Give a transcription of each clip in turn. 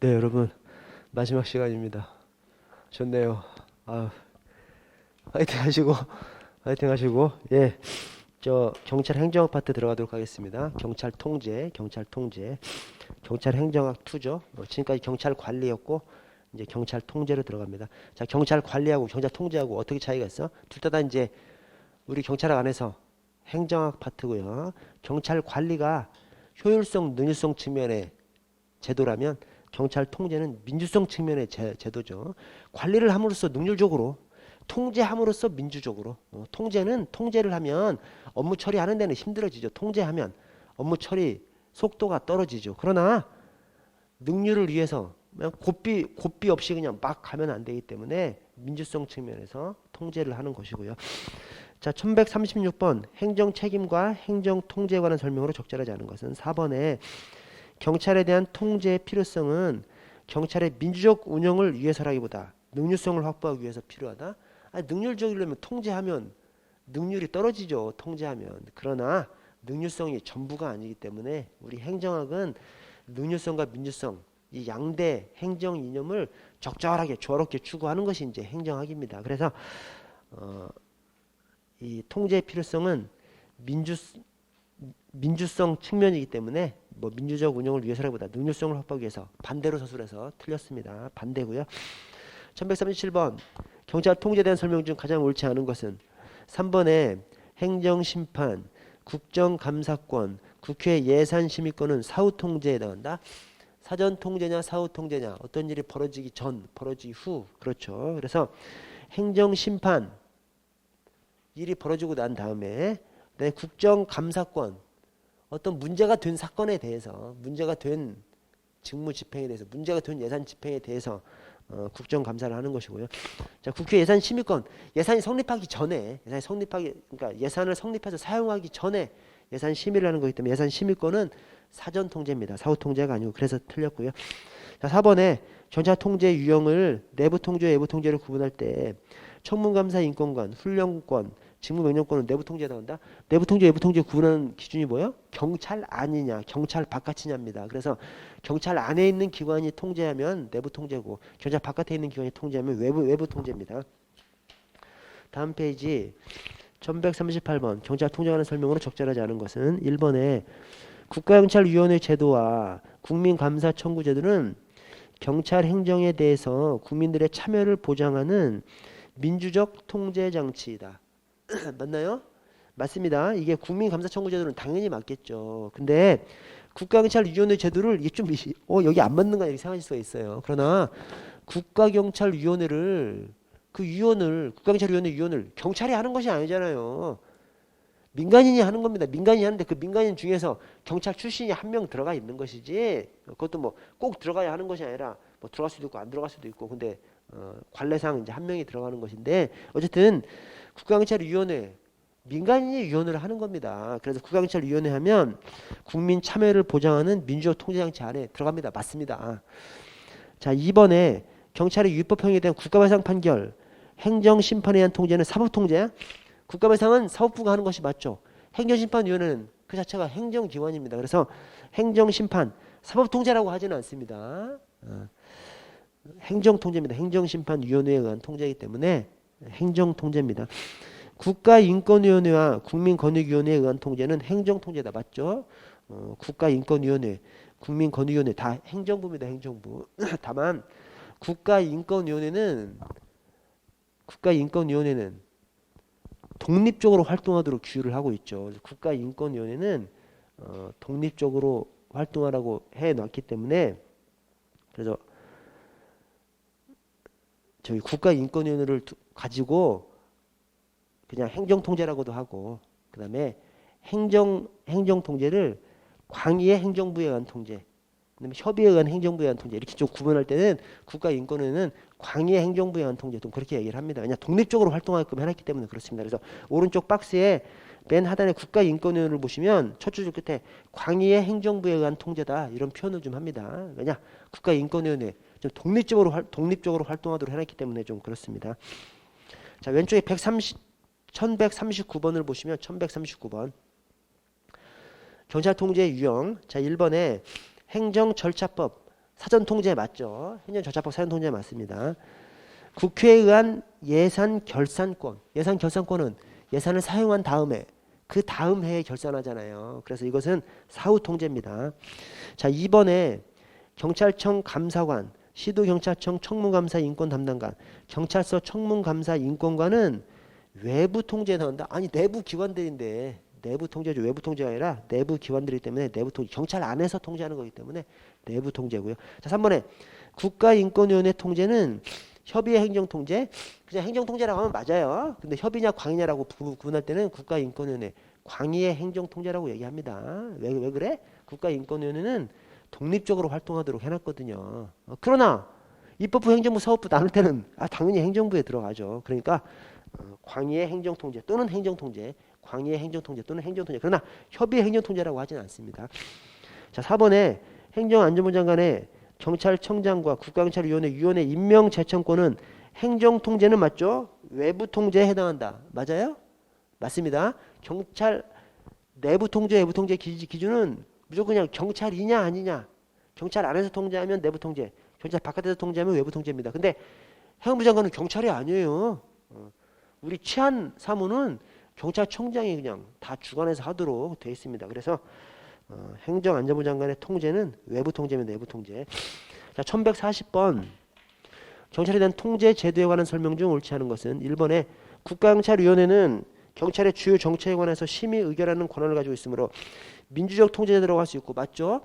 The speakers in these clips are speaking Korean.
네, 여러분, 마지막 시간입니다. 좋네요. 아, 화이팅 하시고, 화이팅 하시고, 예, 경찰 행정학 파트 들어가도록 하겠습니다. 경찰 통제, 경찰 행정학 2죠. 지금까지 경찰 관리였고, 이제 경찰 통제로 들어갑니다. 자, 경찰 관리하고 경찰 통제하고 어떻게 차이가 있어? 둘 다 이제 우리 경찰학 안에서 행정학 파트고요. 경찰 관리가 효율성, 능률성 측면의 제도라면 경찰 통제는 민주성 측면의 제도죠. 관리를 함으로써 능률적으로, 통제함으로써 민주적으로. 통제는 통제를 하면 업무 처리하는 데는 힘들어지죠. 통제하면 업무 처리 속도가 떨어지죠. 그러나 능률을 위해서 그냥 고삐 없이 그냥 막 가면 안 되기 때문에 민주성 측면에서 통제를 하는 것이고요. 자, 1136번 행정 책임과 행정 통제에 관한 설명으로 적절하지 않은 것은 4번에 경찰에 대한 통제의 필요성은 경찰의 민주적 운영을 위해서라기보다 능률성을 확보하기 위해서 필요하다. 능률적이려면 통제하면 능률이 떨어지죠. 통제하면. 그러나 능률성이 전부가 아니기 때문에 우리 행정학은 능률성과 민주성 이 양대 행정 이념을 적절하게 조화롭게 추구하는 것이 이제 행정학입니다. 그래서 이 통제의 필요성은 민주 민주성 측면이기 때문에 뭐 민주적 운영을 위해서라기보다 능률성을 확보하기 위해서 반대로 서술해서 틀렸습니다. 반대고요. 1137번 경찰 통제에 대한 설명 중 가장 옳지 않은 것은 3번에 행정심판, 국정감사권, 국회 예산심의권은 사후통제에 해당한다. 사전통제냐 사후통제냐 어떤 일이 벌어지기 전 벌어지기 후 그렇죠. 그래서 행정심판 일이 벌어지고 난 다음에 내 국정감사권 어떤 문제가 된 사건에 대해서 문제가 된 직무 집행에 대해서 문제가 된 예산 집행에 대해서 국정감사를 하는 것이고요. 자, 국회 예산 심의권 예산이 성립하기 전에 그러니까 예산을 성립해서 사용하기 전에 예산 심의를 하는 거기 때문에 예산 심의권은 사전 통제입니다. 사후 통제가 아니고 그래서 틀렸고요. 자, 4번에 경찰 통제 유형을 내부 통제, 외부 통제를 구분할 때 청문감사 인권권, 훈련권, 직무명령권은 내부 통제에 나온다. 내부 통제, 외부 통제 구분하는 기준이 뭐예요? 경찰 안이냐, 경찰 바깥이냐입니다. 그래서 경찰 안에 있는 기관이 통제하면 내부 통제고, 경찰 바깥에 있는 기관이 통제하면 외부 통제입니다. 다음 페이지 1138번 경찰 통제에 관한 설명으로 적절하지 않은 것은 1번에 국가경찰위원회 제도와 국민감사 청구 제도는 경찰 행정에 대해서 국민들의 참여를 보장하는 민주적 통제 장치이다. 맞나요? 맞습니다. 이게 국민감사 청구 제도는 당연히 맞겠죠. 근데 국가경찰위원회 제도를 이게 좀 여기 안 맞는가 이렇게 생각하실 수가 있어요. 그러나 국가경찰위원회를 국가경찰위원회 위원을 경찰이 하는 것이 아니잖아요. 민간인이 하는 겁니다. 민간인이 하는데 그 민간인 중에서 경찰 출신이 한 명 들어가 있는 것이지 그것도 뭐 꼭 들어가야 하는 것이 아니라 뭐 들어갈 수도 있고 안 들어갈 수도 있고 근데 관례상 이제 한 명이 들어가는 것인데 어쨌든 국가경찰위원회 민간인이 위원회를 하는 겁니다. 그래서 국가경찰위원회 하면 국민 참여를 보장하는 민주적 통제장치 안에 들어갑니다. 맞습니다. 자, 2번에 경찰의 위법행위에 대한 국가배상 판결 행정심판에 의한 통제는 사법통제야? 국가배상은 사법부가 하는 것이 맞죠. 행정심판위원회는 그 자체가 행정기관입니다. 그래서 행정심판, 사법통제라고 하지는 않습니다. 행정통제입니다. 행정심판위원회에 의한 통제이기 때문에 행정통제입니다. 국가인권위원회와 국민권익위원회에 의한 통제는 행정통제다. 맞죠? 국가인권위원회, 국민권익위원회 다 행정부입니다. 행정부. 다만 국가인권위원회는 독립적으로 활동하도록 규율을 하고 있죠. 국가인권위원회는 독립적으로 활동하라고 해놨기 때문에 그래서 저희 국가인권위원회를 가지고 그냥 행정통제라고도 하고 그 다음에 행정통제를 광의의 행정부에 의한 통제 그다음에 협의에 의한 행정부에 의한 통제 이렇게 좀 구분할 때는 국가인권위는 광의의 행정부에 의한 통제 좀 그렇게 얘기를 합니다. 그냥 독립적으로 활동하게끔 해놨기 때문에 그렇습니다. 그래서 오른쪽 박스에 맨 하단에 국가인권위원회를 보시면 첫 줄 끝에 광의의 행정부에 의한 통제다 이런 표현을 좀 합니다. 왜냐 국가인권위원회 좀 독립적으로 활동하도록 해놨기 때문에 좀 그렇습니다. 자, 왼쪽에 1139번을 보시면 1139번 경찰 통제 유형 자 1번에 행정절차법 사전통제 맞죠? 행정절차법 사전통제 맞습니다. 국회에 의한 예산 결산권. 예산 결산권은 예산을 사용한 다음에 그 다음 해에 결산하잖아요. 그래서 이것은 사후통제입니다. 자, 2번에 경찰청 감사관, 시도경찰청 청문감사 인권담당관, 경찰서 청문감사 인권관은 외부 통제에 나온다. 아니 내부 기관들인데 내부 통제죠. 외부 통제가 아니라 내부 기관들이기 때문에 내부 통제. 경찰 안에서 통제하는 거기 때문에 내부 통제고요. 자, 3번에 국가인권위원회 통제는 협의의 행정통제. 그냥 행정통제라고 하면 맞아요. 근데 협의냐 광의냐라고 구분할 때는 국가인권위원회 광의의 행정통제라고 얘기합니다. 왜 그래? 국가인권위원회는 독립적으로 활동하도록 해놨거든요. 그러나 입법부, 행정부, 사법부 나눌 때는 당연히 행정부에 들어가죠. 그러니까 광의의 행정통제 또는 행정통제, 광의의 행정통제 또는 행정통제. 그러나 협의의 행정통제라고 하지는 않습니다. 자, 4번에 행정안전부 장관의 경찰청장과 국가경찰위원회 위원회 임명 제청권은 행정통제는 맞죠? 외부통제에 해당한다. 맞아요? 맞습니다. 경찰 내부통제, 외부통제 기준은 무조건 그냥 경찰이냐 아니냐. 경찰 안에서 통제하면 내부통제, 경찰 바깥에서 통제하면 외부통제입니다. 근데 행안부 장관은 경찰이 아니에요. 우리 치안 사무는 경찰청장이 그냥 다 주관해서 하도록 되어 있습니다. 그래서 행정안전부 장관의 통제는 외부 통제면 내부 통제. 자, 1140번 경찰에 대한 통제 제도에 관한 설명 중 옳지 않은 것은 1번에 국가경찰위원회는 경찰의 주요 정책에 관해서 심의 의결하는 권한을 가지고 있으므로 민주적 통제 제도라고 할 수 있고 맞죠?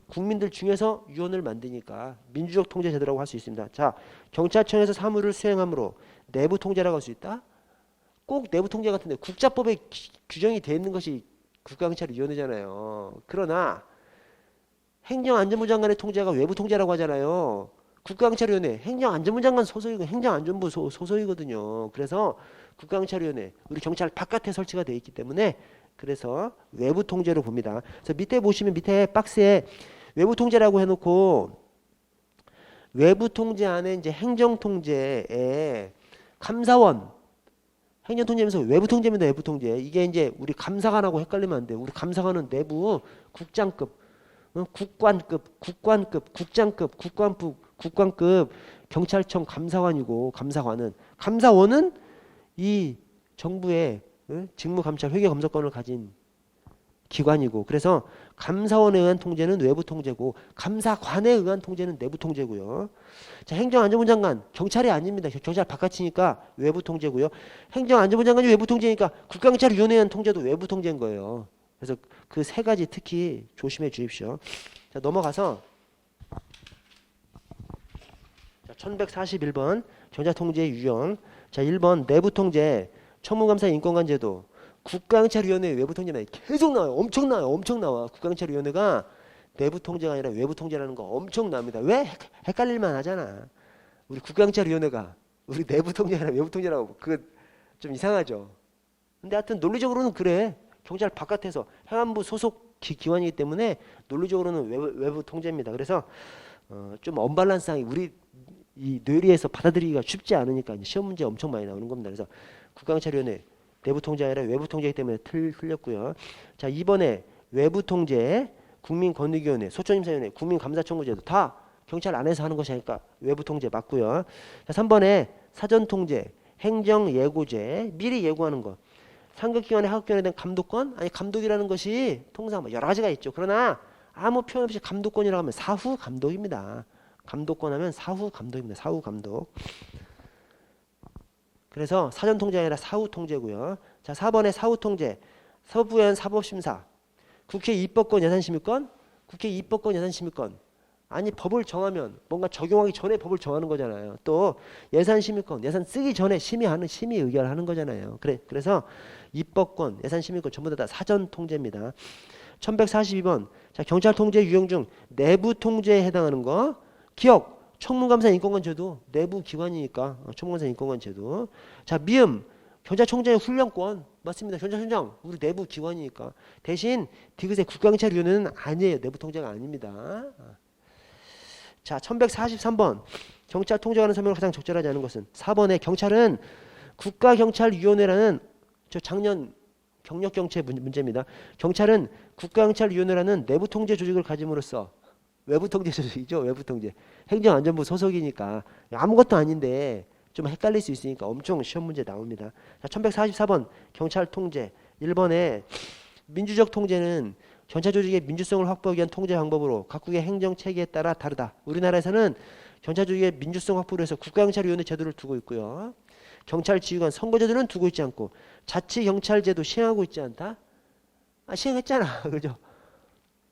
국민들 중에서 위원을 만드니까 민주적 통제 제도라고 할 수 있습니다. 자, 경찰청에서 사무를 수행함으로 내부 통제라고 할 수 있다? 꼭 내부 통제 같은데 국자법에 규정이 되어 있는 것이 국가경찰위원회잖아요. 그러나 행정안전부 장관의 통제가 외부 통제라고 하잖아요. 국가경찰위원회 행정안전부 장관 소속이고 행정안전부 소속이거든요. 그래서 국가경찰위원회 우리 경찰 바깥에 설치가 되어 있기 때문에 그래서 외부 통제로 봅니다. 그래서 밑에 보시면 밑에 박스에 외부 통제라고 해놓고 외부 통제 안에 이제 행정 통제에 감사원 행정 통제면서 외부 통제입니다. 외부 통제. 이게 이제 우리 감사관하고 헷갈리면 안 돼요. 우리 감사관은 내부 국장급, 국관급, 국장급, 국관급 경찰청 감사관이고 감사원은 이 정부의 직무감찰 회계검사권을 가진 기관이고 그래서 감사원에 의한 통제는 외부 통제고 감사관에 의한 통제는 내부 통제고요. 자, 행정안전부 장관 경찰이 아닙니다. 경찰 바깥이니까 외부 통제고요. 행정안전부 장관이 외부 통제니까 국가경찰위원회에 의한 통제도 외부 통제인 거예요. 그래서 그 세 가지 특히 조심해 주십시오. 자, 넘어가서 자, 1141번 경찰통제의 유형. 자, 1번 내부 통제 청문감사 인권관 제도 국가경찰위원회 외부 통제만 계속 나와요. 엄청 나와. 국가경찰위원회가 내부 통제가 아니라 외부 통제라는 거 엄청 나옵니다. 왜? 헷갈릴만 하잖아. 우리 국가경찰위원회가 우리 내부 통제가 아니라 외부 통제라고 그거 좀 이상하죠. 근데 하여튼 논리적으로는 그래. 경찰 바깥에서 행안부 소속 기관이기 때문에 논리적으로는 외부 통제입니다. 그래서 좀 언밸런스하게 우리 이 뇌리에서 받아들이기가 쉽지 않으니까 시험 문제 엄청 많이 나오는 겁니다. 그래서 국가경찰위원회 내부 통제 아니라 외부 통제이기 때문에 틀렸고요. 자, 이번에 외부 통제, 국민권익위원회, 소천임사위원회, 국민감사청구제도 다 경찰 안에서 하는 것이 아니까 외부 통제 맞고요. 자, 3번에 사전 통제, 행정예고제, 미리 예고하는 것. 상급기관의 하급기관에 대한 감독권? 아니 감독이라는 것이 통상 여러 가지가 있죠. 그러나 아무 표현 없이 감독권이라고 하면 사후 감독입니다. 감독권 하면 사후 감독입니다. 사후 감독. 그래서 사전 통제 아니라 사후 통제고요. 자, 4번의 사후 통제. 서부현 사법심사. 국회 입법권 예산심의권. 국회 입법권 예산심의권. 아니 법을 정하면 뭔가 적용하기 전에 법을 정하는 거잖아요. 또 예산심의권. 예산 쓰기 전에 심의 의결하는 거잖아요. 그래서 입법권, 예산심의권 전부 다 사전 통제입니다. 1142번. 자, 경찰 통제 유형 중 내부 통제에 해당하는 거. 기억. 청문감사 인권관 제도 내부 기관이니까 청문감사 인권관 제도. 자, 미음 경찰청장의 훈련권 맞습니다. 경찰청장 우리 내부 기관이니까 대신 디귿의 국가경찰위원회는 아니에요. 내부 통제가 아닙니다. 자, 1143번 경찰 통제하는 설명을 가장 적절하지 않은 것은 4번에 경찰은 국가경찰위원회라는 저 작년 경력경채 문제입니다. 경찰은 국가경찰위원회라는 내부 통제 조직을 가짐으로써 외부 통제 소속이죠. 외부 통제. 행정안전부 소속이니까 아무것도 아닌데 좀 헷갈릴 수 있으니까 엄청 시험 문제 나옵니다. 자, 1144번 경찰 통제. 1번에 민주적 통제는 경찰 조직의 민주성을 확보하기 위한 통제 방법으로 각국의 행정 체계에 따라 다르다. 우리나라에서는 경찰 조직의 민주성 확보를 위해서 국가경찰위원회 제도를 두고 있고요. 경찰 지휘관 선거제도는 두고 있지 않고 자치경찰제도 시행하고 있지 않다? 시행했잖아. 그죠?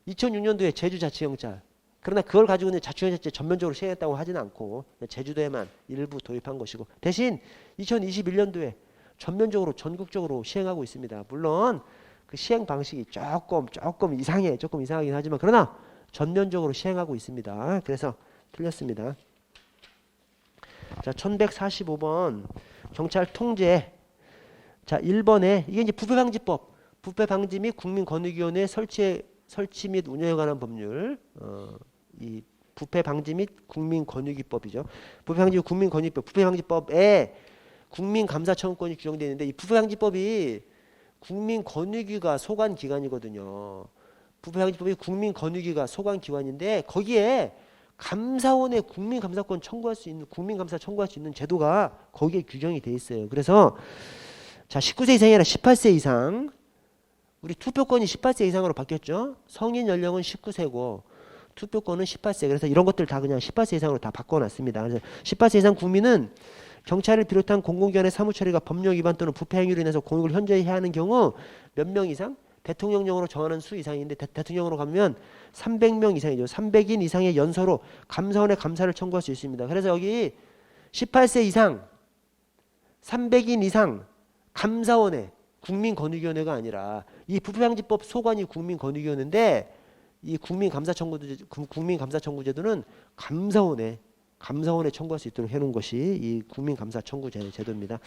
2006년도에 제주자치경찰. 그러나 그걸 가지고 있는 자치경찰제 전면적으로 시행했다고 하지는 않고 제주도에만 일부 도입한 것이고 대신 2021년도에 전면적으로 전국적으로 시행하고 있습니다. 물론 그 시행 방식이 조금 이상해. 조금 이상하긴 하지만 그러나 전면적으로 시행하고 있습니다. 그래서 틀렸습니다. 자, 1145번 경찰 통제. 자, 1번에 이게 이제 부패방지법. 부패방지 및 국민권익위원회 설치 및 운영에 관한 법률. 이 부패방지 및 국민권익위법이죠. 부패방지 및 국민권익법. 부패방지법에 국민감사청구권이 규정되어 있는데 이 부패방지법이 국민권익위가 소관기관이거든요. 부패방지법이 국민권익위가 소관기관인데 거기에 감사원의 국민감사권 청구할 수 있는 국민감사 청구할 수 있는 제도가 거기에 규정이 돼 있어요. 그래서 자 19세 이상이 아니라 18세 이상 우리 투표권이 18세 이상으로 바뀌었죠. 성인 연령은 19세고 투표권은 18세. 그래서 이런 것들 다 그냥 18세 이상으로 다 바꿔놨습니다. 그래서 18세 이상 국민은 경찰을 비롯한 공공기관의 사무처리가 법령 위반 또는 부패 행위로 인해서 공익을 현저히 해하는 경우 몇 명 이상? 대통령령으로 정하는 수 이상인데 대통령으로 가면 300명 이상이죠. 300인 이상의 연서로 감사원에 감사를 청구할 수 있습니다. 그래서 여기 18세 이상 300인 이상 감사원에 국민권익위원회가 아니라 이 부패방지법 소관이 국민권익위원회인데 이 국민감사청구제도는 감사원에 청구할 수 있도록 해놓은 것이 이 국민감사청구제도입니다.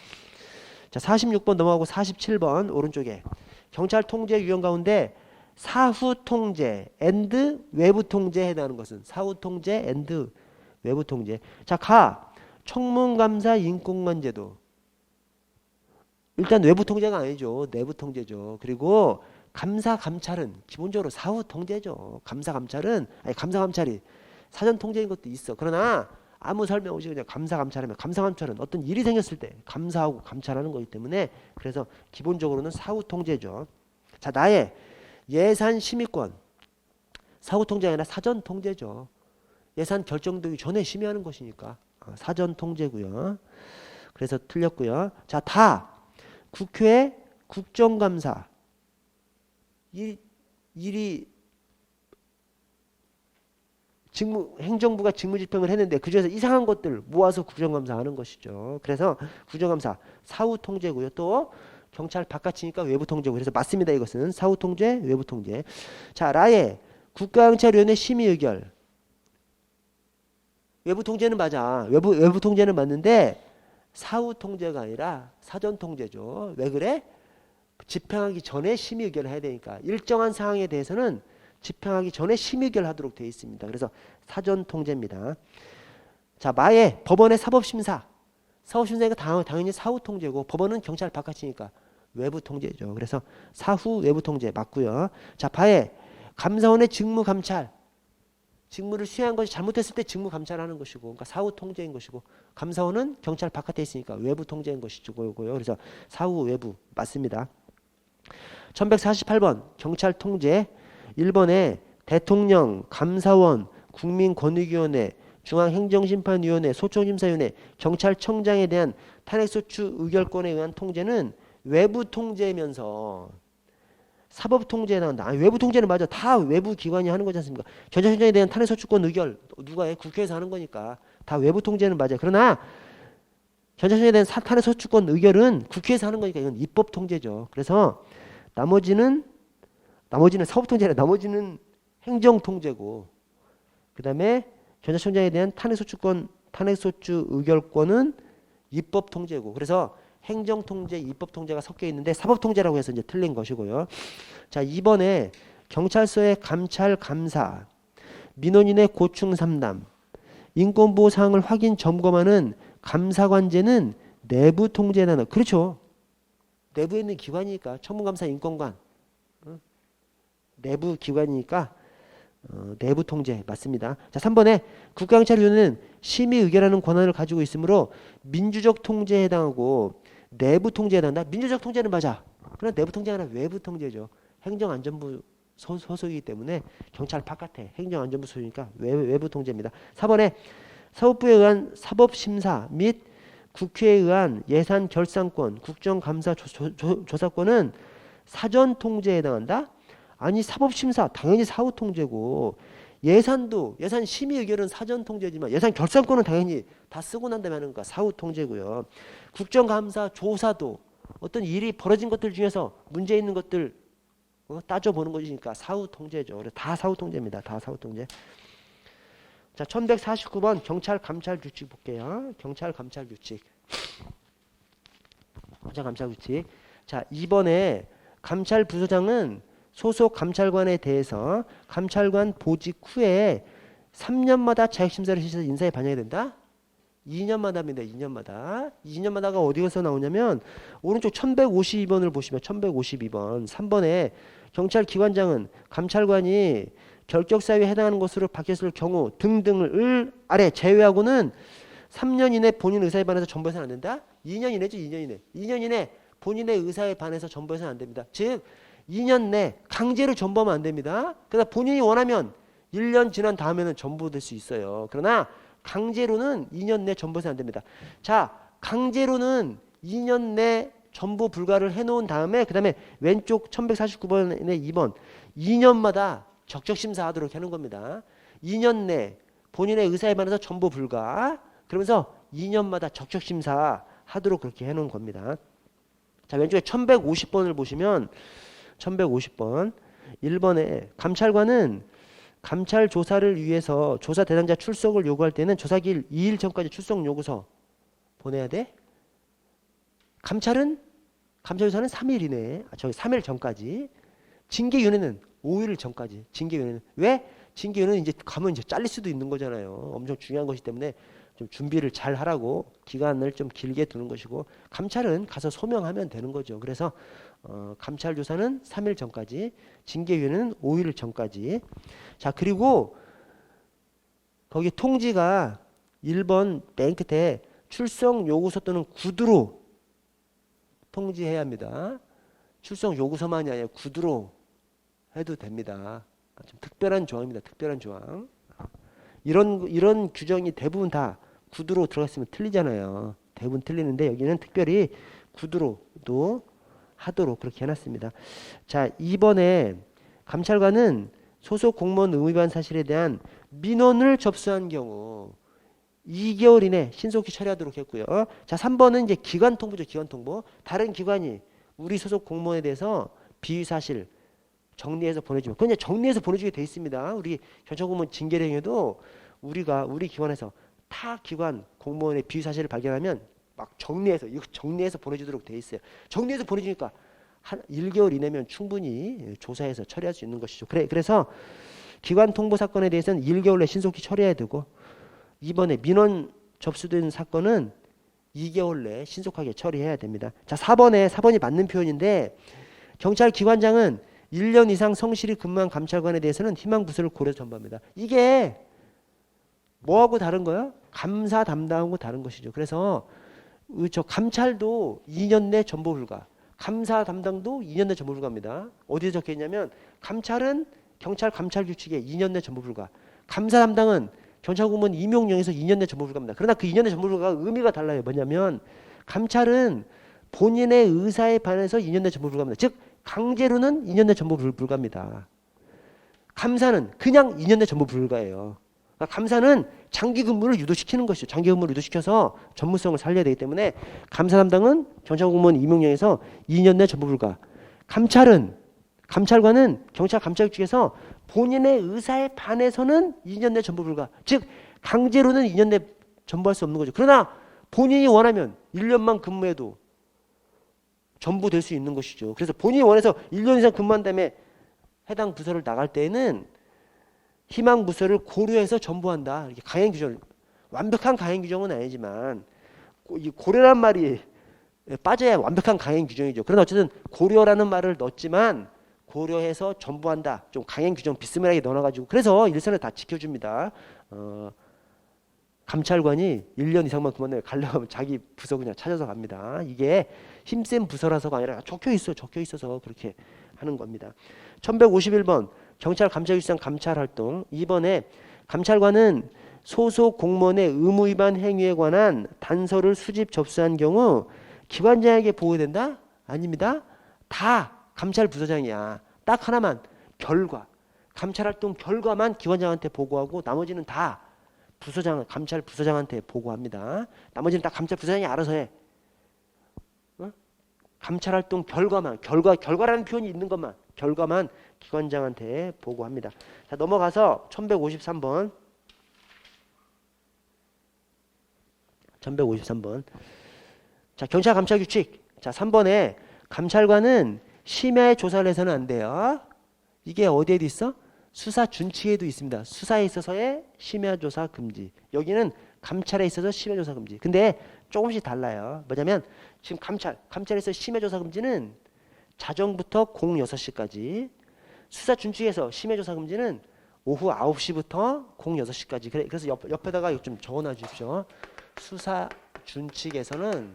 자, 46번 넘어가고 47번 오른쪽에 경찰 통제 유형 가운데 사후 통제 앤드 외부 통제에 해당하는 것은 사후 통제 앤드 외부 통제. 자, 청문감사 인권관제도 일단 외부 통제가 아니죠. 내부 통제죠. 그리고 감사 감찰은 기본적으로 사후 통제죠. 감사 감찰이 사전 통제인 것도 있어. 그러나 아무 설명 없이 그냥 감사 감찰하면 감사 감찰은 어떤 일이 생겼을 때 감사하고 감찰하는 거기 때문에 그래서 기본적으로는 사후 통제죠. 자, 나의 예산 심의권 사후 통제가 아니라 사전 통제죠. 예산 결정되기 전에 심의하는 것이니까 사전 통제고요. 그래서 틀렸고요. 자, 국회 국정감사 일이 행정부가 직무집행을 했는데 그중에서 이상한 것들 모아서 국정감사하는 것이죠. 그래서 국정감사 사후 통제고요. 또 경찰 바깥이니까 외부 통제고. 그래서 맞습니다. 이것은 사후 통제, 외부 통제. 자, 라의 국가경찰위원회 심의 의결. 외부 통제는 맞아. 외부 통제는 맞는데 사후 통제가 아니라 사전 통제죠. 왜 그래? 집행하기 전에 심의 의결을 해야 되니까 일정한 사항에 대해서는 집행하기 전에 심의 의결을 하도록 되어 있습니다. 그래서 사전 통제입니다. 자, 마의 법원의 사법심사니까 당연히 사후 통제고 법원은 경찰 바깥이니까 외부 통제죠. 그래서 사후 외부 통제 맞고요. 자, 바의 감사원의 직무감찰 직무를 수행한 것이 잘못했을 때 직무 감찰하는 것이고 그러니까 사후 통제인 것이고 감사원은 경찰 바깥에 있으니까 외부 통제인 것이고요. 그래서 사후 외부 맞습니다. 1148번 경찰 통제 1번에 대통령, 감사원, 국민권익위원회, 중앙행정심판위원회, 소총심사위원회, 경찰청장에 대한 탄핵소추 의결권에 의한 통제는 외부 통제면서 사법 통제에 나온다. 외부 통제는 맞아. 다 외부 기관이 하는 거지 않습니까? 전자청장에 대한 탄핵소추권 의결 누가 해? 국회에서 하는 거니까 다 외부 통제는 맞아요. 그러나 전자청장에 대한 탄핵소추권 의결은 국회에서 하는 거니까 이건 입법 통제죠. 그래서 나머지는 사법 통제라 나머지는 행정 통제고 그 다음에 전자청장에 대한 탄핵소추 의결권은 입법 통제고 그래서 행정 통제, 입법 통제가 섞여 있는데 사법 통제라고 해서 이제 틀린 것이고요. 자, 2번에 경찰서의 감찰 감사, 민원인의 고충 상담, 인권보호 사항을 확인 점검하는 감사관제는 내부 통제에 나눠. 그렇죠. 내부에 있는 기관이니까 청문감사 인권관 내부 기관이니까 내부 통제 맞습니다. 자, 3번에 국가경찰위원회는 심의 의결하는 권한을 가지고 있으므로 민주적 통제에 해당하고 내부 통제에 해당한다. 민주적 통제는 맞아. 그러나 내부 통제가 아니라 외부 통제죠. 행정안전부 소속이기 때문에 경찰 바깥에 행정안전부 소속이니까 외부 통제입니다. 4번에 사법부에 의한 사법심사 및 국회에 의한 예산 결산권, 국정감사 조사권은 사전 통제에 해당한다? 아니 사법심사 당연히 사후 통제고 예산도 예산 심의 의결은 사전 통제지만 예산 결산권은 당연히 다 쓰고 난 다음에 하는 거니까 사후 통제고요. 국정감사 조사도 어떤 일이 벌어진 것들 중에서 문제 있는 것들 따져보는 것이니까 사후 통제죠. 그래서 다 사후 통제입니다. 다 사후 통제. 자, 1149번 경찰 감찰 규칙 볼게요. 경찰 감찰 규칙. 경찰 감찰 규칙. 자, 2번에 감찰 부서장은 소속 감찰관에 대해서 감찰관 보직 후에 3년마다 자격심사를 실시해서 인사에 반영해야 된다? 2년마다입니다. 2년마다. 2년마다가 어디에서 나오냐면 오른쪽 1152번을 보시면 1152번 3번에 경찰기관장은 감찰관이 결격사유에 해당하는 것으로 바뀌었을 경우 등등을 아래 제외하고는 3년 이내 본인 의사에 반해서 전부해서는 안 된다? 2년 이내죠. 2년 이내. 2년 이내 본인의 의사에 반해서 전부해서는 안 됩니다. 즉 2년 내 강제로 전부하면 안 됩니다. 그러나 본인이 원하면 1년 지난 다음에는 전부될 수 있어요. 그러나 강제로는 2년 내 전부해서는 안 됩니다. 자, 강제로는 2년 내 전부 불가를 해놓은 다음에 그 다음에 왼쪽 1149번의 2번 2년마다 적적심사하도록 하는 겁니다. 2년 내 본인의 의사에 반해서 전부 불가 그러면서 2년마다 적적심사하도록 그렇게 해놓은 겁니다. 자, 왼쪽에 1150번을 보시면 1150번 1번에 감찰관은 감찰 조사를 위해서 조사 대상자 출석을 요구할 때는 조사기일 2일 전까지 출석 요구서 보내야 돼. 감찰 조사는 3일 이내, 3일 전까지. 징계위원회는 5일 전까지. 징계위원회는 왜? 징계위원회는 이제 가면 이제 잘릴 수도 있는 거잖아요. 엄청 중요한 것이기 때문에 좀 준비를 잘 하라고 기간을 좀 길게 두는 것이고 감찰은 가서 소명하면 되는 거죠. 그래서 감찰 조사는 3일 전까지, 징계위원회는 5일 전까지. 자, 그리고 거기 통지가 1번 맨 끝에 출석 요구서 또는 구두로 통지해야 합니다. 출석 요구서만이 아니라 구두로 해도 됩니다. 좀 특별한 조항입니다. 특별한 조항. 이런 규정이 대부분 다 구두로 들어갔으면 틀리잖아요. 대부분 틀리는데 여기는 특별히 구두로도 하도록 그렇게 해놨습니다. 자, 2번에 감찰관은 소속 공무원 의무위반 사실에 대한 민원을 접수한 경우 2개월 이내 신속히 처리하도록 했고요. 자, 3번은 이제 기관 통보죠. 기관 통보. 다른 기관이 우리 소속 공무원에 대해서 비위 사실 정리해서 보내주면 그건 이제 정리해서 보내주게 돼 있습니다. 우리 경찰공무원 징계령에도 우리 기관에서 타 기관 공무원의 비위 사실을 발견하면 막 정리해서 보내주도록 돼 있어요. 정리해서 보내주니까 한 1개월 이내면 충분히 조사해서 처리할 수 있는 것이죠. 그래서 기관 통보 사건에 대해서는 1개월 내 신속히 처리해야 되고 이번에 민원 접수된 사건은 2개월 내에 신속하게 처리해야 됩니다. 자, 4번이 맞는 표현인데 경찰기관장은 1년 이상 성실히 근무한 감찰관에 대해서는 희망부서를 고려해서 전부합니다. 이게 뭐하고 다른 거야? 감사 담당하고 다른 것이죠. 그래서 저 감찰도 2년 내 전부 불가, 감사 담당도 2년 내 전부 불가입니다. 어디에 적혀 있냐면 감찰은 경찰 감찰 규칙에 2년 내 전부 불가, 감사 담당은 경찰공무원 임용령에서 2년 내 전부 불가입니다. 그러나 그 2년 내 전부 불가가 의미가 달라요. 뭐냐면 감찰은 본인의 의사에 반해서 2년 내 전부 불가입니다. 즉 강제로는 2년 내 전부 불가입니다. 감사는 그냥 2년 내 전부 불가예요. 그러니까 감사는 장기 근무를 유도시키는 것이죠. 장기 근무를 유도시켜서 전문성을 살려야 되기 때문에 감사 담당은 경찰공무원 임용령에서 2년 내 전부 불가. 감찰관은 경찰 감찰 측에서 본인의 의사에 반해서는 2년 내 전부 불가. 즉 강제로는 2년 내 전부할 수 없는 거죠. 그러나 본인이 원하면 1년만 근무해도 전부 될 수 있는 것이죠. 그래서 본인이 원해서 1년 이상 근무한 다음에 해당 부서를 나갈 때에는 희망 부서를 고려해서 전부한다. 이렇게 강행 규정, 완벽한 강행 규정은 아니지만 이 고려란 말이 빠져야 완벽한 강행 규정이죠. 그러나 어쨌든 고려라는 말을 넣었지만 고려해서 전부한다. 좀 강행 규정 비스무리하게 넣어가지고 그래서 일선을 다 지켜줍니다. 감찰관이 1년 이상만 그만둬요. 가려면 자기 부서 그냥 찾아서 갑니다. 이게 힘센 부서라서가 아니라 적혀 있어서 그렇게 하는 겁니다. 1151번 경찰 감찰규칙상 감찰활동. 2번에 감찰관은 소속 공무원의 의무 위반 행위에 관한 단서를 수집 접수한 경우 기관장에게 보고된다? 아닙니다. 다 감찰 부서장이야. 딱 하나만 결과. 감찰활동 결과만 기관장한테 보고하고 나머지는 다 부서장, 감찰 부서장한테 보고합니다. 나머지는 다 감찰 부서장이 알아서 해. 감찰활동 결과만, 결과라는 표현이 있는 것만, 결과만 기관장한테 보고합니다. 자, 넘어가서 1153번. 1153번. 자, 경찰 감찰 규칙. 자, 3번에 감찰관은 심야에 조사를 해서는 안 돼요. 이게 어디에도 있어? 수사 준칙에도 있습니다. 수사에 있어서의 심야 조사 금지. 여기는 감찰에 있어서 심야 조사 금지. 근데 조금씩 달라요. 뭐냐면 지금 감찰에서 심야 조사 금지는 자정부터 06시까지. 수사 준칙에서 심야 조사 금지는 오후 9시부터 06시까지. 그래서 옆에다가 좀 적어놔 주십시오. 수사 준칙에서는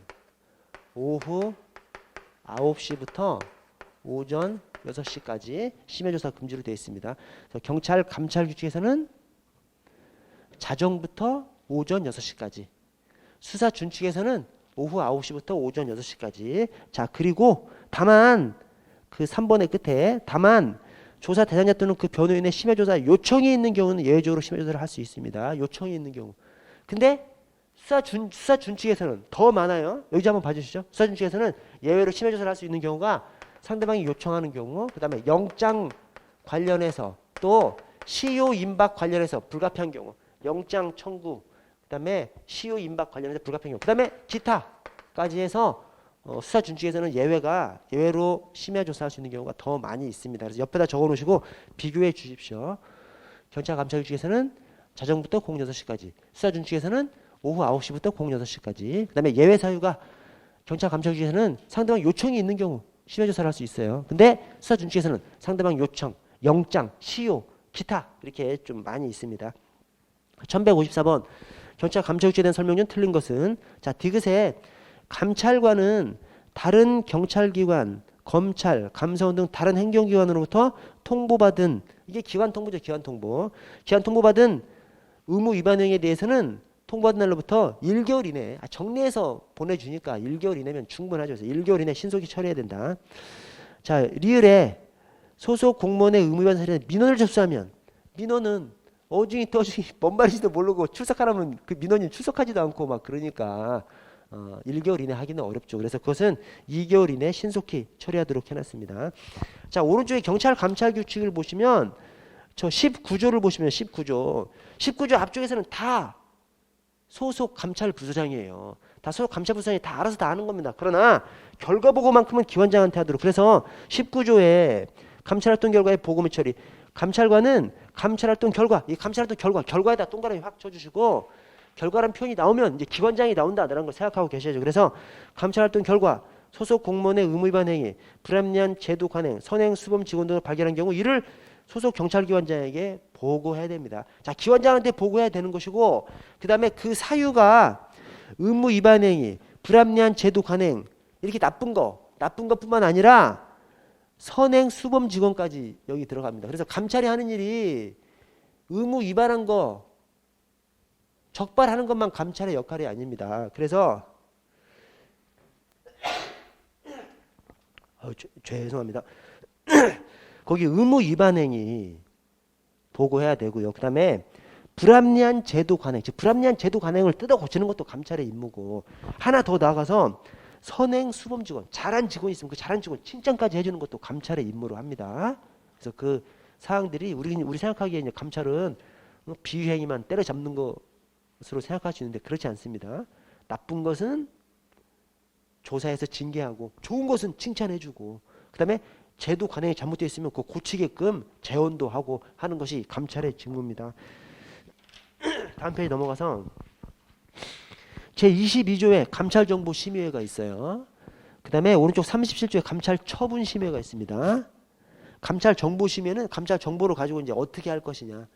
오후 9시부터 오전 6시까지 심야조사 금지로 되어 있습니다. 경찰 감찰 규칙에서는 자정부터 오전 6시까지. 수사 준칙에서는 오후 9시부터 오전 6시까지. 자, 그리고 다만 그 3번의 끝에 다만 조사 대상자 또는 그 변호인의 심야조사 요청이 있는 경우는 예외적으로 심야조사를 할 수 있습니다. 요청이 있는 경우. 근데 수사 준칙에서는 더 많아요. 여기 한번 봐주시죠. 수사 준칙에서는 예외로 심야조사를 할 수 있는 경우가 상대방이 요청하는 경우, 그 다음에 영장 관련해서 또 시효 임박 관련해서 불가피한 경우, 영장 청구, 그 다음에 시효 임박 관련해서 불가피한 경우, 그 다음에 기타까지 해서 수사 준칙에서는 예외로 심야조사할 수 있는 경우가 더 많이 있습니다. 그래서 옆에다 적어놓으시고 비교해 주십시오. 경찰 감찰 규칙에서는 자정부터 06시까지, 수사 준칙에서는 오후 9시부터 06시까지. 그 다음에 예외 사유가 경찰 감찰 규칙에서는 상대방 요청이 있는 경우 심야조사를 할 수 있어요. 근데 수사 준칙에서는 상대방 요청, 영장, 시효, 기타 이렇게 좀 많이 있습니다. 1154번 경찰 감찰 규칙에 대한 설명중 틀린 것은 자, 디귿에 감찰관은 다른 경찰기관, 검찰, 감사원 등 다른 행정기관으로부터 통보받은 이게 기관 통보죠. 기관 통보받은 의무 위반 행위에 대해서는 통보받은 날로부터 1개월 이내 정리해서 보내주니까 1개월 이내면 충분하죠. 그래서 1개월 이내 신속히 처리해야 된다. 자, 리을에 소속 공무원의 의무 위반 사례에 민원을 접수하면 민원은 어중이 떠중이 뭔 말인지도 모르고 출석하라면 그 민원인 출석하지도 않고 막 그러니까 1개월 이내 하기는 어렵죠. 그래서 그것은 2개월 이내 신속히 처리하도록 해놨습니다. 자, 오른쪽에 경찰 감찰 규칙을 보시면 저 19조를 보시면 19조 앞쪽에서는 다 소속 감찰 부서장이에요. 다 소속 감찰 부서장이 다 알아서 다 하는 겁니다. 그러나 결과 보고만큼은 기관장한테 하도록. 그래서 19조에 감찰활동 결과의 보고 및 처리. 감찰관은 감찰활동 결과, 이 감찰활동 결과에다 동그라미 확 쳐주시고 결과란 표현이 나오면 이제 기관장이 나온다라는 걸 생각하고 계셔야죠. 그래서 감찰활동 결과, 소속 공무원의 의무 위반 행위, 불합리한 제도 관행, 선행 수범 직원 등을 발견한 경우 이를 소속 경찰기관장에게 보고해야 됩니다. 자, 기관장한테 보고해야 되는 것이고 그 다음에 그 사유가 의무 위반 행위, 불합리한 제도 관행 이렇게 나쁜 것뿐만 아니라 선행 수범 직원까지 여기 들어갑니다. 그래서 감찰이 하는 일이 의무 위반한 거 적발하는 것만 감찰의 역할이 아닙니다. 그래서 죄송합니다. 거기 의무 위반 행위 보고해야 되고요. 그 다음에 불합리한 제도 관행, 즉 불합리한 제도 관행을 뜯어 고치는 것도 감찰의 임무고 하나 더 나아가서 선행 수범 직원, 잘한 직원이 있으면 그 잘한 직원 칭찬까지 해주는 것도 감찰의 임무로 합니다. 그래서 그 사항들이 우리 생각하기에 이제 감찰은 비위행위만 때려잡는 것으로 생각할 수 있는데 그렇지 않습니다. 나쁜 것은 조사해서 징계하고 좋은 것은 칭찬해주고 그 다음에 제도 관행이 잘못되어 있으면 그거 고치게끔 재원도 하고 하는 것이 감찰의 직무입니다. 다음 페이지 넘어가서 제22조에 감찰정보심의회가 있어요. 그 다음에 오른쪽 37조에 감찰처분심의회가 있습니다. 감찰 정보 심의는 감찰 정보를 가지고 이제 어떻게 할 것이냐.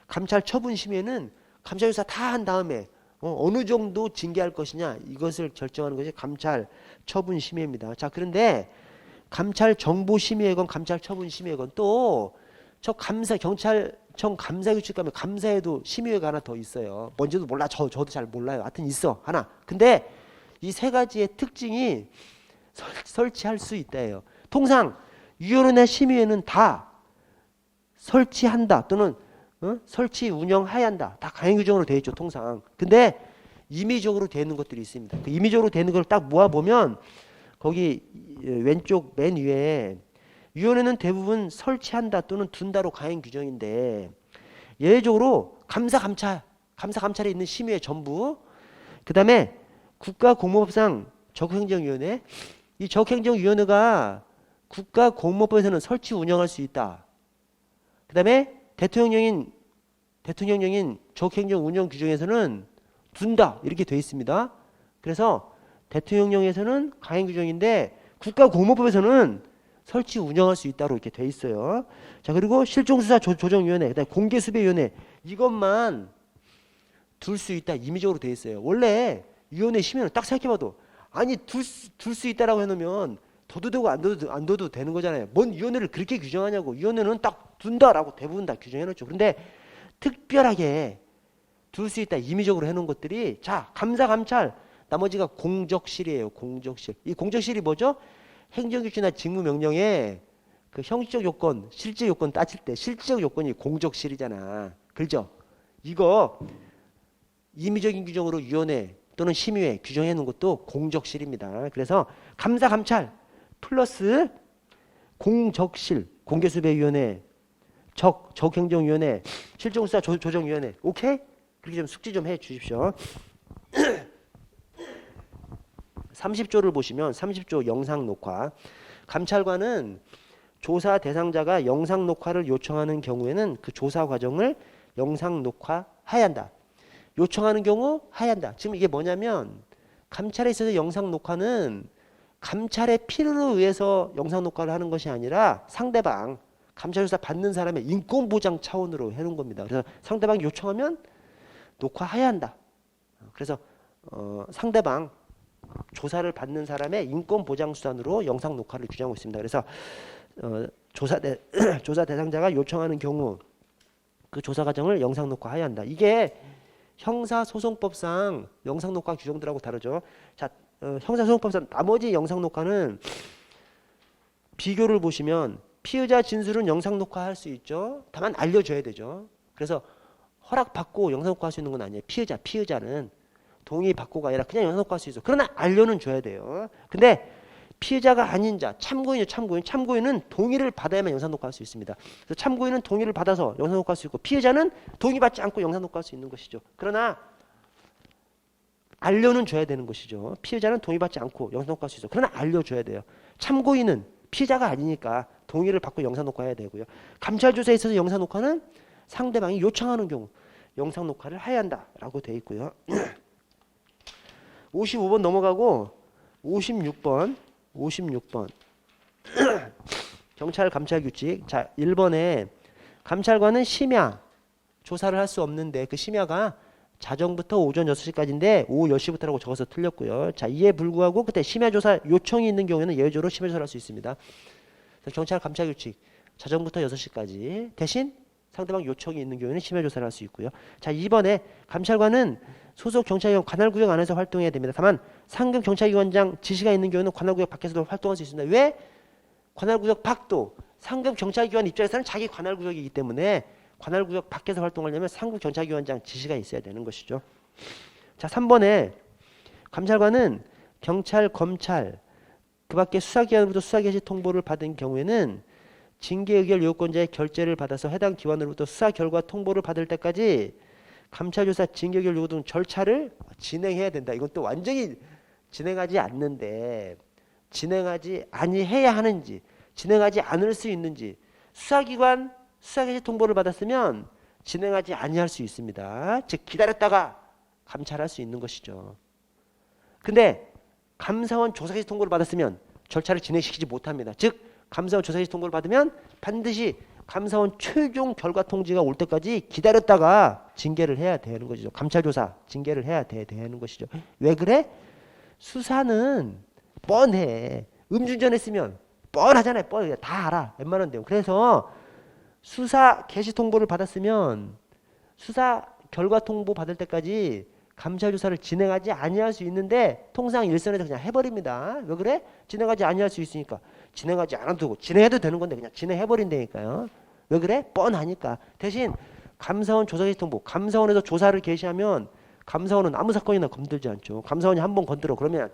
감찰 처분 심의는 감찰 조사 다 한 다음에 어느 정도 징계할 것이냐 이것을 결정하는 것이 감찰 처분 심의입니다. 자, 그런데 감찰 정보 심의건 감찰 처분 심의건 또 저 경찰청 감사 규칙 가면 감사에도 심의회가 하나 더 있어요. 뭔지도 몰라. 저도 잘 몰라요. 하여튼 있어 하나. 근데 이 세 가지의 특징이 설치할 수 있다예요. 통상 위원회나 심의회는 다 설치한다 또는 설치 운영해야 한다. 다 강행 규정으로 되어 있죠, 통상. 근데 임의적으로 되는 것들이 있습니다. 그 임의적으로 되는 걸 딱 모아 보면 거기 왼쪽 맨 위에 위원회는 대부분 설치한다 또는 둔다로 강행 규정인데 예외적으로 감사 감찰에 있는 심의회 전부 그다음에 국가공무법상 적행정위원회 이 적행정위원회가 국가공무법에서는 설치 운영할 수 있다. 그다음에 대통령령인 적행정 운영 규정에서는 둔다 이렇게 되어 있습니다. 그래서 대통령령에서는 강행 규정인데 국가공무법에서는 설치 운영할 수 있다로 이렇게 돼 있어요. 자, 그리고 실종수사 조정위원회, 그다음에 공개수배위원회 이것만 둘 수 있다 임의적으로 돼 있어요. 원래 위원회 심의는 딱 생각해봐도 아니 둘 수 있다라고 해놓으면 둬도 되고 안 둬도 되는 거잖아요. 뭔 위원회를 그렇게 규정하냐고. 위원회는 딱 둔다라고 대부분 다 규정해놓죠. 그런데 특별하게 둘 수 있다 임의적으로 해놓은 것들이 자 감사 감찰 나머지가 공적실이에요. 공적실. 이 공적실이 뭐죠? 행정규칙이나 직무명령에 그 형식적 요건, 실제 요건 따질 때 실제적 요건이 공적실이잖아. 그렇죠? 이거 임의적인 규정으로 위원회 또는 심의회 규정해 놓은 것도 공적실입니다. 그래서 감사 감찰 플러스 공적실, 공개수배위원회, 적행정위원회, 실종수사 조정위원회. 오케이? 그렇게 좀 숙지 좀 해 주십시오. 30조를 보시면 30조 영상 녹화. 감찰관은 조사 대상자가 영상 녹화를 요청하는 경우에는 그 조사 과정을 영상 녹화해야 한다. 요청하는 경우 해야 한다. 지금 이게 뭐냐면 감찰에 있어서 영상 녹화는 감찰의 필요에 의해서 영상 녹화를 하는 것이 아니라 상대방 감찰 조사 받는 사람의 인권 보장 차원으로 해놓은 겁니다. 그래서 상대방이 요청하면 녹화해야 한다. 그래서 상대방 조사를 받는 사람의 인권 보장 수단으로 영상 녹화를 규정하고 있습니다. 그래서 조사 대상자가 요청하는 경우 그 조사 과정을 영상 녹화해야 한다. 이게 형사소송법상 영상 녹화 규정들하고 다르죠. 자, 형사소송법상 나머지 영상 녹화는 비교를 보시면 피의자 진술은 영상 녹화할 수 있죠. 다만 알려줘야 되죠. 그래서 허락받고 영상 녹화할 수 있는 건 아니에요. 피의자는 동의 받고가 아니라 그냥 영상 녹화할 수 있어. 그러나 알려는 줘야 돼요. 근데 피해자가 아닌 자, 참고인은 동의를 받아야만 영상 녹화할 수 있습니다. 그래서 참고인은 동의를 받아서 영상 녹화할 수 있고 피해자는 동의받지 않고 영상 녹화할 수 있는 것이죠. 그러나 알려는 줘야 되는 것이죠. 피해자는 동의받지 않고 영상 녹화할 수 있어. 그러나 알려줘야 돼요. 참고인은 피해자가 아니니까 동의를 받고 영상 녹화해야 되고요. 감찰 조사에 있어서 영상 녹화는 상대방이 요청하는 경우 영상 녹화를 해야 한다라고 되어 있고요. 55번 넘어가고 56번 경찰 감찰 규칙. 자, 1번에 감찰관은 심야 조사를 할 수 없는데 그 심야가 자정부터 오전 6시까지인데 오후 10시부터라고 적어서 틀렸고요. 자, 이에 불구하고 그때 심야 조사 요청이 있는 경우에는 예외적으로 심야 조사를 할 수 있습니다. 그래서 경찰 감찰 규칙 자정부터 6시까지 대신 상대방 요청이 있는 경우에는 심야 조사를 할 수 있고요. 자, 2번에 감찰관은 소속 경찰기관 관할구역 안에서 활동해야 됩니다. 다만 상급 경찰기관장 지시가 있는 경우는 관할구역 밖에서도 활동할 수 있습니다. 왜? 관할구역 밖도 상급 경찰기관 입장에서는 자기 관할구역이기 때문에 관할구역 밖에서 활동하려면 상급 경찰기관장 지시가 있어야 되는 것이죠. 자, 3번에 감찰관은 경찰, 검찰 그 밖에 수사기관으로부터 수사개시 통보를 받은 경우에는 징계의결 요건자의 결재를 받아서 해당 기관으로부터 수사 결과 통보를 받을 때까지 감찰조사, 징계의결 요구 등 절차를 진행해야 된다. 이건 또 완전히 진행하지 않는데 진행하지 아니해야 하는지 진행하지 않을 수 있는지 수사기관 수사개시 통보를 받았으면 진행하지 아니할 수 있습니다. 즉 기다렸다가 감찰할 수 있는 것이죠. 근데 감사원 조사개시 통보를 받았으면 절차를 진행시키지 못합니다. 즉 감사원 조사 개시 통보를 받으면 반드시 감사원 최종 결과 통지가 올 때까지 기다렸다가 징계를 해야 되는 것이죠. 감찰 조사 징계를 해야 되는 것이죠. 왜 그래? 수사는 뻔해. 음주운전했으면 뻔하잖아요. 뻔해. 다 알아. 웬만한 내용. 그래서 수사 개시 통보를 받았으면 수사 결과 통보 받을 때까지 감찰 조사를 진행하지 아니할 수 있는데 통상 일선에서 그냥 해버립니다. 왜 그래? 진행하지 아니할 수 있으니까. 진행하지 않아도 되고 진행해도 되는 건데 그냥 진행해버린다니까요. 왜 그래? 뻔하니까. 대신 감사원 조사 개시 통보. 감사원에서 조사를 개시하면 감사원은 아무 사건이나 건들지 않죠. 감사원이 한번 건들어 그러면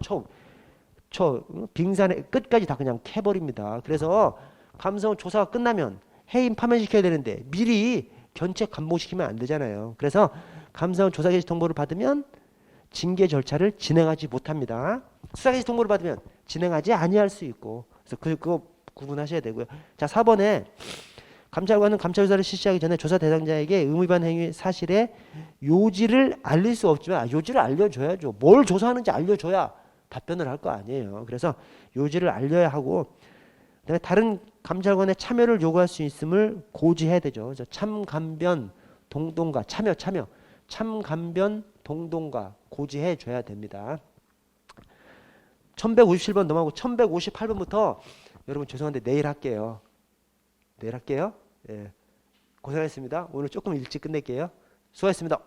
저 빙산의 끝까지 다 그냥 캐버립니다. 그래서 감사원 조사가 끝나면 해임 파면시켜야 되는데 미리 견책 감봉시키면 안 되잖아요. 그래서 감사원 조사 개시 통보를 받으면 징계 절차를 진행하지 못합니다. 수사 개시 통보를 받으면 진행하지 아니할 수 있고 그래서 그거 구분하셔야 되고요. 자 4번에 감찰관은 감찰 조사를 실시하기 전에 조사 대상자에게 의무위반 행위 사실의 요지를 알릴 수 없지만 요지를 알려줘야죠. 뭘 조사하는지 알려줘야 답변을 할 거 아니에요. 그래서 요지를 알려야 하고 그다음에 다른 감찰관의 참여를 요구할 수 있음을 고지해야 되죠. 그래서 참감변 동동과 참감변 동동과 고지해 줘야 됩니다. 1157번 넘어가고 1158번부터 여러분 죄송한데 내일 할게요. 예. 고생하셨습니다. 오늘 조금 일찍 끝낼게요. 수고하셨습니다.